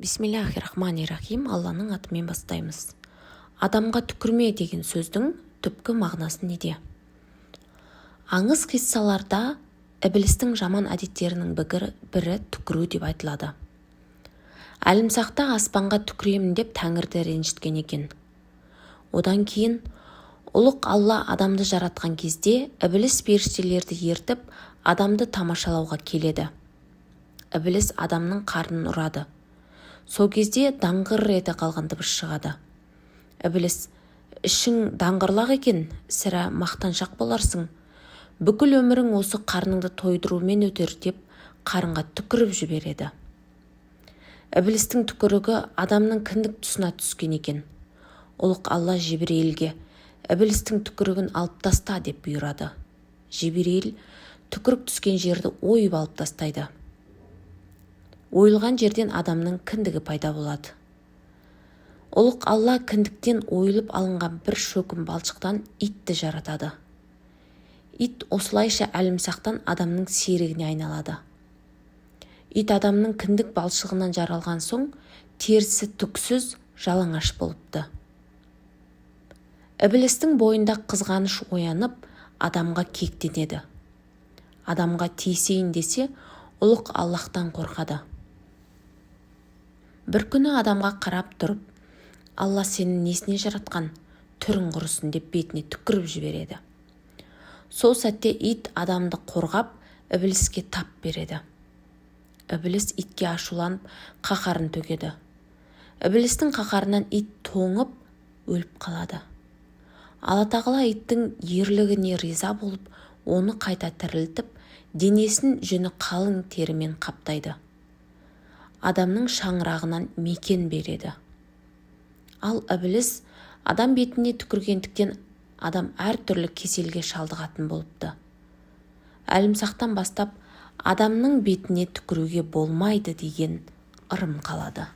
Бисмиллахиррахманиррахим. Алланың атымен бастаймыз. Адамға түкірме деген сөздің түпкі мағынасы неде? Аңыз қиссаларда іблістің жаман әдеттерінің бірі түкіру деп айтылады. Әлімсақта аспанға түкіремін деп Тәңірді ренжіткен екен. Одан кейін ұлық Алла адамды жаратқан кезде ібліс періштелерді ертіп адамды тамашалауға келеді. Ібліс адамның қарнын ұрады. Сол кезде даңғыр еті қалған дыбыс шығады. Ібліс: ішің даңғырлақ екен, сірә мақтаншақ боларсың. Бүкіл өмірің осы қарныңды тойдырумен өтер деп қарынға түкіріп жібереді. Іблістің түкірігі адамның кіндік тұсына түскен екен. Ұлық Алла Жибірейілге: іблістің түкірігін алып таста деп бұйырады. Жибірейіл түкірік түскен жерді ойып алып тастайды. Ойылған жерден адамның кіндігі пайда болады. Ұлық Алла кіндіктен ойылып алынған бір шөкім балшықтан итті жаратады. Ит осылайша әлімсақтан адамның серігіне айналады. Ит адамның кіндік балшығынан жаралған соң терісі түксіз, жалаңаш болыпты. Іблістің бойында қызғаныш оянып, адамға кектенеді. Адамға тиісейін десе, ұлық Аллахтан қорқады. Бір күні адамға қарап тұрып, Алла сені несіне жаратқан, түрің құрысын деп бетіне түкіріп жібереді. Сол сәтте ит адамды қорғап, ібліске тап береді. Ібліс итке ашуланып, қаһарын төгеді. Іблістің қаһарынан ит тоңып, өліп қалады. Алла тағала иттің ерлігіне риза болып, оны қайта тірілтіп, денесін жүні қалың терімен қаптайды. Адамның шаңырағынан мекен береді. Ал ібліс адам бетіне түкіргендіктен адам әртүрлі кеселге шалдығатын болыпты. Әлімсақтан бастап адамның бетіне түкіруге болмайды деген ырым қалады.